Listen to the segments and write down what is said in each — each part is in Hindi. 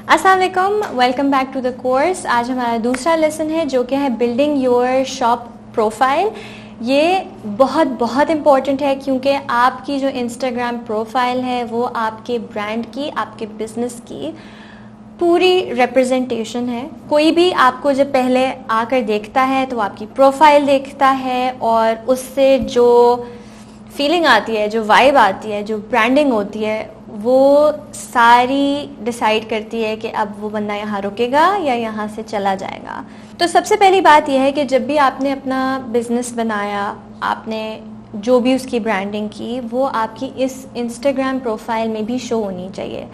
अस्सलाम वालेकुम, welcome back to the course. आज हमारा दूसरा लेसन है जो कि है बिल्डिंग योर शॉप प्रोफाइल। ये बहुत बहुत इम्पॉर्टेंट है क्योंकि आपकी जो इंस्टाग्राम प्रोफाइल है वो आपके ब्रांड की, आपके बिजनेस की पूरी रिप्रेजेंटेशन है। कोई भी आपको जब पहले आकर देखता है तो आपकी प्रोफाइल देखता है और उससे जो फीलिंग आती है, जो वाइब आती है, जो ब्रांडिंग होती है, वो सारी डिसाइड करती है कि अब वो बंदा यहाँ रुकेगा या यहाँ से चला जाएगा। तो सबसे पहली बात यह है कि जब भी आपने अपना बिजनेस बनाया, आपने जो भी उसकी ब्रांडिंग की, वो आपकी इस इंस्टाग्राम प्रोफाइल में भी शो होनी चाहिए।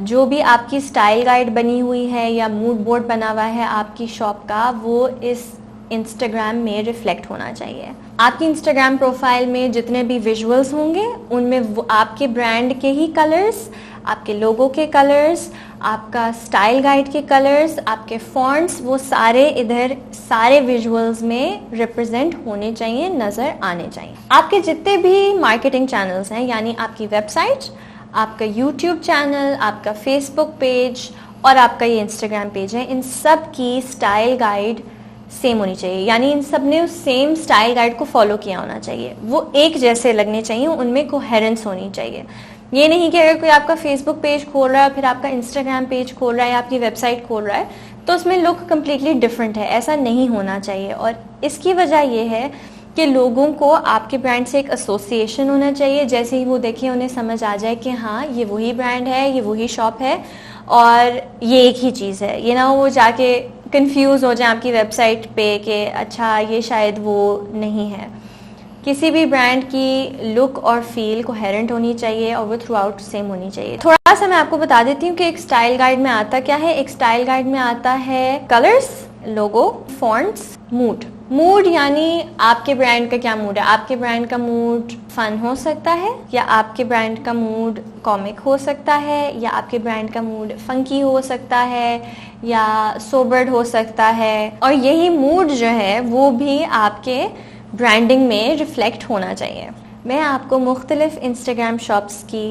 जो भी आपकी स्टाइल गाइड बनी हुई है या मूड बोर्ड बना हुआ है आपकी शॉप का, वो इस इंस्टाग्राम में रिफ्लेक्ट होना चाहिए। आपकी इंस्टाग्राम प्रोफाइल में जितने भी विजुअल्स होंगे उनमें वो आपके ब्रांड के ही कलर्स, आपके लोगो के कलर्स, आपका स्टाइल गाइड के कलर्स, आपके फॉन्ट्स, वो सारे इधर सारे विजुअल्स में रिप्रेजेंट होने चाहिए, नज़र आने चाहिए। आपके जितने भी मार्केटिंग चैनल्स हैं, यानी आपकी वेबसाइट, आपका यूट्यूब चैनल, आपका फेसबुक पेज और आपका ये इंस्टाग्राम पेज है, इन सब की स्टाइल गाइड सेम होनी चाहिए। यानी इन सब ने उस सेम स्टाइल गाइड को फॉलो किया होना चाहिए, वो एक जैसे लगने चाहिए, उनमें कोहेरेंस होनी चाहिए। ये नहीं कि अगर कोई आपका फेसबुक पेज खोल रहा है फिर आपका इंस्टाग्राम पेज खोल रहा है या आपकी वेबसाइट खोल रहा है तो उसमें लुक कम्प्लीटली डिफरेंट है। ऐसा नहीं होना चाहिए और इसकी वजह यह है कि लोगों को आपके ब्रांड से एक एसोसिएशन होना चाहिए। जैसे ही वो देखें उन्हें समझ आ जाए कि हाँ, ये वही ब्रांड है, ये वही शॉप है और ये एक ही चीज़ है। ये ना वो जाके कंफ्यूज हो जाए आपकी वेबसाइट पे कि अच्छा ये शायद वो नहीं है। किसी भी ब्रांड की लुक और फील कोहेरेंट होनी चाहिए और वो थ्रू आउट सेम होनी चाहिए। थोड़ा सा मैं आपको बता देती हूँ कि एक स्टाइल गाइड में आता क्या है। एक स्टाइल गाइड में आता है कलर्स, लोगो, फॉन्ट्स, मूड। मूड यानी आपके ब्रांड का क्या मूड है। आपके ब्रांड का मूड फन हो सकता है या आपके ब्रांड का मूड कॉमिक हो सकता है या आपके ब्रांड का मूड फंकी हो सकता है या सोबर्ड हो सकता है। और यही मूड जो है वो भी आपके ब्रांडिंग में रिफ्लेक्ट होना चाहिए। मैं आपको मुख्तलिफ इंस्टाग्राम शॉप्स की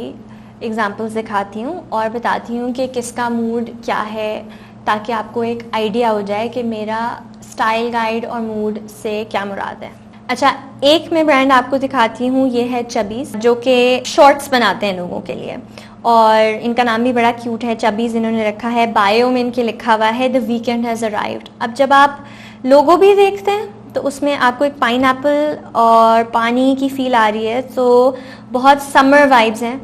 एग्जांपल्स दिखाती हूँ और बताती हूँ कि किसका मूड क्या है, ताकि आपको एक आइडिया हो जाए कि मेरा स्टाइल गाइड और मूड से क्या मुराद है। अच्छा, एक मैं ब्रांड आपको दिखाती हूँ, ये है चबीज़, जो कि शॉर्ट्स बनाते हैं लोगों के लिए और इनका नाम भी बड़ा क्यूट है, चबीज़ इन्होंने रखा है। बायो में इनके लिखा हुआ है द वीकेंड हैज़ अराइव्ड। अब जब आप लोगो भी देखते हैं तो उसमें आपको एक पाइनएप्पल और पानी की फील आ रही है, तो बहुत समर वाइब्स हैं,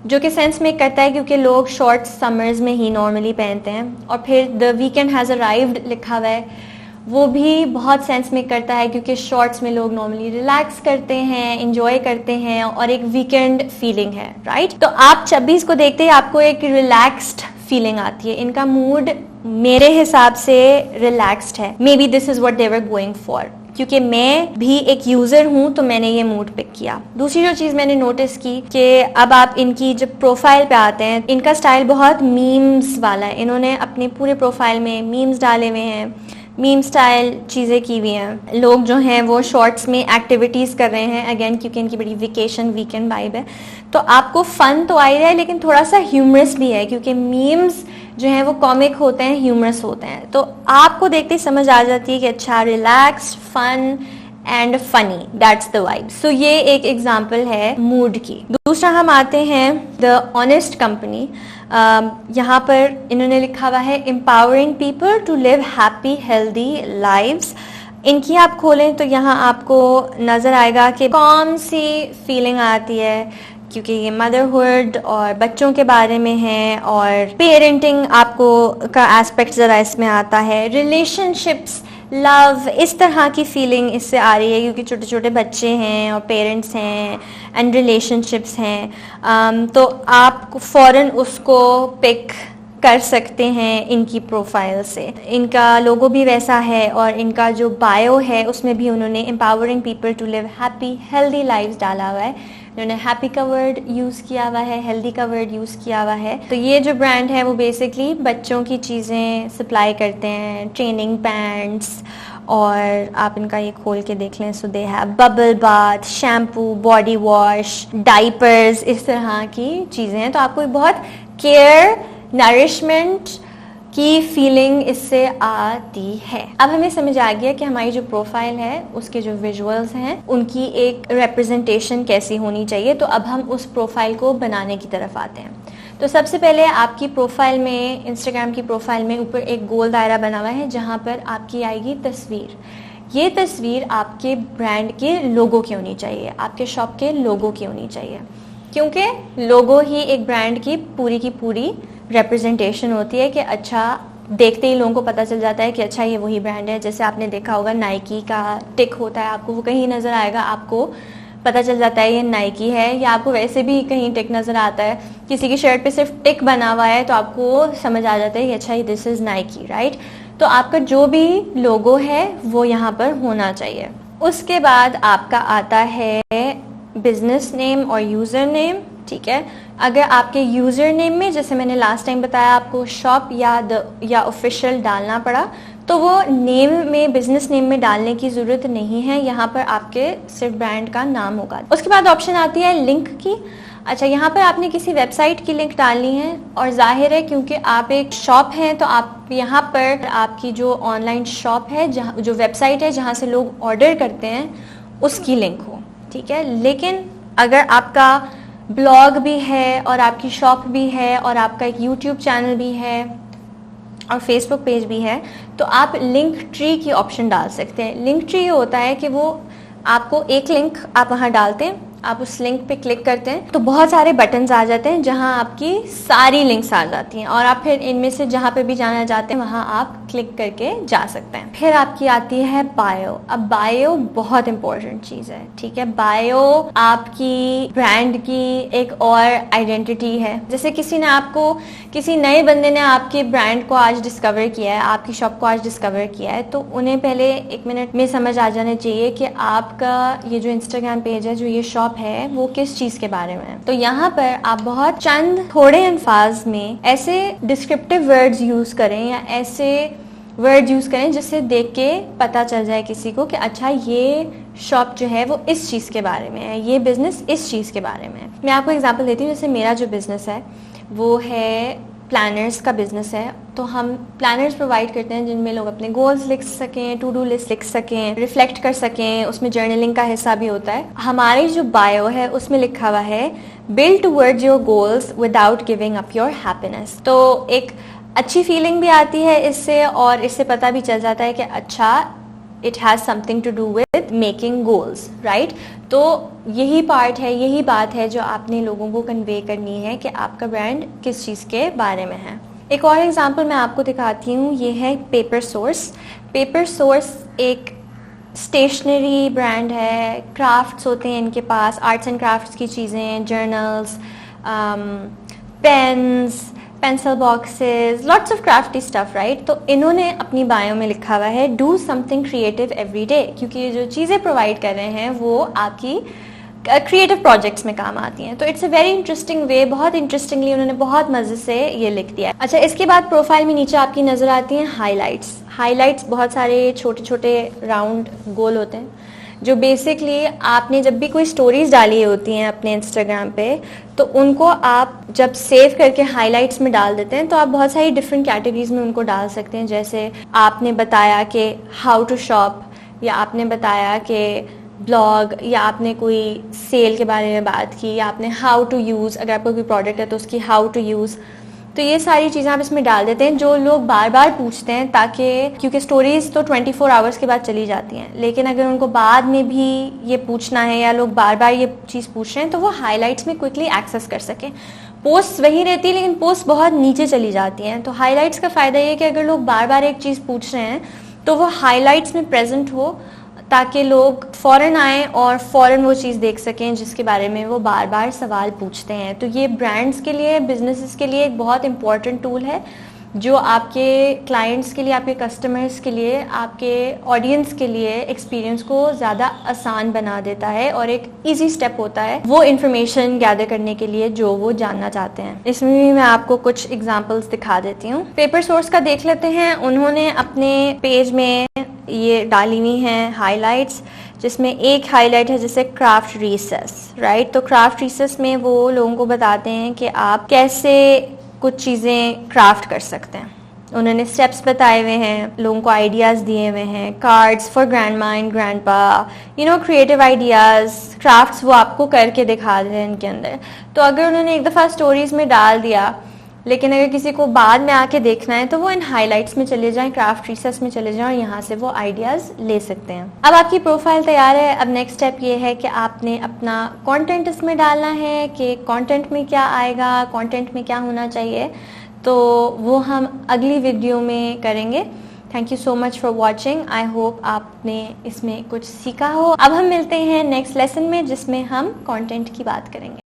जो कि सेंस मेक करता है क्योंकि लोग शॉर्ट्स समर्स में ही नॉर्मली पहनते हैं। और फिर द वीकेंड हैज़ अराइव्ड लिखा हुआ है, वो भी बहुत सेंस मेक करता है क्योंकि शॉर्ट्स में लोग नॉर्मली रिलैक्स करते हैं, इंजॉय करते हैं और एक वीकेंड फीलिंग है, राइट। तो आप 26 को देखते ही आपको एक रिलैक्स्ड फीलिंग आती है। इनका मूड मेरे हिसाब से रिलैक्स्ड है। May be this is what they were going for, क्योंकि मैं भी एक यूजर हूं तो मैंने ये मूड पिक किया। दूसरी जो चीज मैंने नोटिस की कि अब आप इनकी जब प्रोफाइल पे आते हैं, इनका स्टाइल बहुत मीम्स वाला है। इन्होंने अपने पूरे प्रोफाइल में मीम्स डाले हुए हैं, मीम स्टाइल चीज़ें की हुई हैं। लोग जो हैं वो शॉर्ट्स में एक्टिविटीज़ कर रहे हैं, अगेन क्योंकि इनकी बड़ी वेकेशन वीकेंड वाइब है। तो आपको फन तो आ ही रहा है लेकिन थोड़ा सा ह्यूमरस भी है, क्योंकि मीम्स जो हैं वो कॉमिक होते हैं, ह्यूमरस होते हैं। तो आपको देखते ही समझ आ जाती है कि अच्छा, relaxed, fun and funny, that's the vibe. So ये एक एग्जाम्पल है मूड की। दूसरा हम आते हैं द ऑनेस्ट कंपनी। यहाँ पर इन्होंने लिखा हुआ है empowering people to live happy healthy lives. इनकी आप खोलें तो यहाँ आपको नज़र आएगा कि कौन सी फीलिंग आती है, क्योंकि ये मदरहुड और बच्चों के बारे में है और पेरेंटिंग आपको का एस्पेक्ट ज़रा इसमें आता है, रिलेशनशिप्स, लव, इस तरह की फीलिंग इससे आ रही है क्योंकि छोटे छोटे बच्चे हैं और पेरेंट्स हैं एंड रिलेशनशिप्स हैं। तो आप फ़ौरन उसको पिक कर सकते हैं इनकी प्रोफाइल से। इनका लोगो भी वैसा है और इनका जो बायो है उसमें भी उन्होंने empowering people to live happy healthy lives डाला हुआ है। उन्होंने हैप्पी का वर्ड यूज़ किया हुआ है, हेल्दी का वर्ड यूज़ किया हुआ है। तो ये जो ब्रांड है वो बेसिकली बच्चों की चीज़ें सप्लाई करते हैं, ट्रेनिंग पैंट्स, और आप इनका ये खोल के देख लें। So they have bubble bath, shampoo, body wash, diapers, इस तरह की चीज़ें हैं। तो आपको बहुत केयर नरिशमेंट की फीलिंग इससे आती है। अब हमें समझ आ गया कि हमारी जो प्रोफाइल है उसके जो विजुअल्स हैं उनकी एक रिप्रेजेंटेशन कैसी होनी चाहिए। तो अब हम उस प्रोफाइल को बनाने की तरफ आते हैं। तो सबसे पहले आपकी प्रोफाइल में, इंस्टाग्राम की प्रोफाइल में ऊपर एक गोल दायरा बना हुआ है जहाँ पर आपकी आएगी तस्वीर। ये तस्वीर आपके ब्रांड के लोगो की होनी चाहिए, आपके शॉप के लोगो की होनी चाहिए, क्योंकि लोगो ही एक ब्रांड की पूरी रिप्रेजेंटेशन होती है कि अच्छा, देखते ही लोगों को पता चल जाता है कि अच्छा ये वही ब्रांड है। जैसे आपने देखा होगा नाइकी का टिक होता है, आपको वो कहीं नज़र आएगा, आपको पता चल जाता है ये नाइकी है। या आपको वैसे भी कहीं टिक नज़र आता है, किसी की शर्ट पे सिर्फ टिक बना हुआ है तो आपको समझ आ जाता है कि अच्छा ये दिस इज़ नाइकी, राइट। तो आपका जो भी लोगो है वो यहाँ पर होना चाहिए। उसके बाद आपका आता है बिजनेस नेम और यूज़र नेम, ठीक है। अगर आपके यूज़र नेम में, जैसे मैंने लास्ट टाइम बताया, आपको शॉप या ऑफिशियल डालना पड़ा, तो वो नेम में, बिजनेस नेम में डालने की ज़रूरत नहीं है। यहाँ पर आपके सिर्फ ब्रांड का नाम होगा। उसके बाद ऑप्शन आती है लिंक की। अच्छा, यहाँ पर आपने किसी वेबसाइट की लिंक डालनी है, और जाहिर है क्योंकि आप एक शॉप हैं तो आप यहाँ पर आपकी जो ऑनलाइन शॉप है, जहाँ जो वेबसाइट है जहाँ से लोग ऑर्डर करते हैं, उसकी लिंक हो, ठीक है। लेकिन अगर आपका ब्लॉग भी है और आपकी शॉप भी है और आपका एक यूट्यूब चैनल भी है और फेसबुक पेज भी है, तो आप लिंक ट्री की ऑप्शन डाल सकते हैं। लिंक ट्री होता है कि वो आपको एक लिंक आप वहाँ डालते हैं, आप उस लिंक पे क्लिक करते हैं तो बहुत सारे बटन्स आ जाते हैं जहां आपकी सारी लिंक्स आ जाती हैं, और आप फिर इनमें से जहां पे भी जाना चाहते हैं वहां आप क्लिक करके जा सकते हैं। फिर आपकी आती है बायो। अब बायो बहुत इंपॉर्टेंट चीज़ है, ठीक है। बायो आपकी ब्रांड की एक और आइडेंटिटी है। जैसे किसी नए बंदे ने आपके ब्रांड को आज डिस्कवर किया है, आपकी शॉप को आज डिस्कवर किया है, तो उन्हें पहले 1 मिनट में समझ आ जाना चाहिए कि आपका ये जो इंस्टाग्राम पेज है, जो ये शॉप है, वो किस चीज के बारे में है। तो यहाँ पर आप बहुत चंद थोड़े अल्फाज में ऐसे डिस्क्रिप्टिव वर्ड्स यूज करें या ऐसे वर्ड यूज करें जिससे देख के पता चल जाए किसी को कि अच्छा ये शॉप जो है वो इस चीज के बारे में है, ये बिजनेस इस चीज के बारे में है। मैं आपको एग्जांपल देती हूँ। जैसे मेरा जो बिजनेस है वो है प्लानर्स का बिजनेस है। तो हम प्लानर्स प्रोवाइड करते हैं जिनमें लोग अपने गोल्स लिख सकें, टू डू लिस्ट लिख सकें, रिफ्लेक्ट कर सकें, उसमें जर्नलिंग का हिस्सा भी होता है। हमारी जो बायो है उसमें लिखा हुआ है build towards your goals without giving up your happiness. तो एक अच्छी फीलिंग भी आती है इससे, और इससे पता भी चल जाता है कि अच्छा it has something to do with making goals, right. तो यही पार्ट है, यही बात है जो आपने लोगों को कन्वे करनी है कि आपका ब्रांड किस चीज़ के बारे में है। एक और एग्जांपल मैं आपको दिखाती हूँ, ये है पेपर सोर्स। पेपर सोर्स एक स्टेशनरी ब्रांड है, क्राफ्ट्स होते हैं इनके पास, आर्ट्स एंड क्राफ्ट्स की चीज़ें, journals, pens, pencil boxes, lots of crafty stuff, right. तो इन्होंने अपनी बायो में लिखा हुआ है do something creative every day, क्योंकि ये जो चीज़ें प्रोवाइड कर रहे हैं वो आपकी क्रिएटिव प्रोजेक्ट्स में काम आती हैं। तो it's a very interesting way, बहुत इंटरेस्टिंगली उन्होंने बहुत मज़े से ये लिख दिया है। अच्छा, इसके बाद प्रोफाइल में नीचे आपकी नज़र आती हैं हाईलाइट्स। हाईलाइट्स बहुत सारे छोटे छोटे राउंड गोल होते हैं जो बेसिकली आपने जब भी कोई स्टोरीज डाली होती हैं अपने इंस्टाग्राम पे, तो उनको आप जब सेव करके हाइलाइट्स में डाल देते हैं तो आप बहुत सारी डिफरेंट कैटेगरीज में उनको डाल सकते हैं। जैसे आपने बताया कि हाउ टू शॉप, या आपने बताया कि ब्लॉग, या आपने कोई सेल के बारे में बात की, या आपने हाउ टू यूज़, अगर आपका कोई प्रोडक्ट है तो उसकी हाउ टू यूज़। तो ये सारी चीज़ें आप इसमें डाल देते हैं जो लोग बार बार पूछते हैं, ताकि क्योंकि स्टोरीज तो 24 आवर्स के बाद चली जाती हैं, लेकिन अगर उनको बाद में भी ये पूछना है या लोग बार बार ये चीज़ पूछ रहे हैं तो वो हाइलाइट्स में क्विकली एक्सेस कर सकें। पोस्ट वही रहती है लेकिन पोस्ट बहुत नीचे चली जाती हैं। तो हाइलाइट्स का फ़ायदा ये है कि अगर लोग बार बार एक चीज़ पूछ रहे हैं तो वो हाइलाइट्स में प्रेजेंट हो, ताकि लोग फ़ौरन आए और फ़ौरन वो चीज़ देख सकें जिसके बारे में वो बार बार सवाल पूछते हैं। तो ये ब्रांड्स के लिए, बिजनेसेस के लिए एक बहुत इंपॉर्टेंट टूल है जो आपके क्लाइंट्स के लिए, आपके कस्टमर्स के लिए, आपके ऑडियंस के लिए एक्सपीरियंस को ज़्यादा आसान बना देता है और एक ईजी स्टेप होता है वो इन्फॉर्मेशन गैदर करने के लिए जो वो जानना चाहते हैं। इसमें भी मैं आपको कुछ एग्जांपल्स दिखा देती हूँ। पेपर सोर्स का देख लेते हैं। उन्होंने अपने पेज में ये डाली हुई हैं हाइलाइट्स, जिसमें एक हाईलाइट है जैसे क्राफ्ट रिसेस, राइट। तो क्राफ्ट रिसेस में वो लोगों को बताते हैं कि आप कैसे कुछ चीज़ें क्राफ्ट कर सकते हैं। उन्होंने स्टेप्स बताए हुए हैं, लोगों को आइडियाज़ दिए हुए हैं, कार्ड्स फॉर ग्रैंड मा एंड ग्रैंड पा, क्रिएटिव आइडियाज़, क्राफ्ट्स वो आपको करके दिखा रहे हैं इनके अंदर। तो अगर उन्होंने एक दफ़ा स्टोरीज़ में डाल दिया, लेकिन अगर किसी को बाद में आके देखना है तो वो इन हाइलाइट्स में चले जाएं, क्राफ्ट रिसर्च में चले जाएं और यहाँ से वो आइडियाज़ ले सकते हैं। अब आपकी प्रोफाइल तैयार है। अब नेक्स्ट स्टेप ये है कि आपने अपना कंटेंट इसमें डालना है कि कंटेंट में क्या आएगा, कंटेंट में क्या होना चाहिए, तो वो हम अगली वीडियो में करेंगे। Thank you so much for watching. I hope आपने इसमें कुछ सीखा हो। अब हम मिलते हैं नेक्स्ट लेसन में, जिसमें हम कंटेंट की बात करेंगे।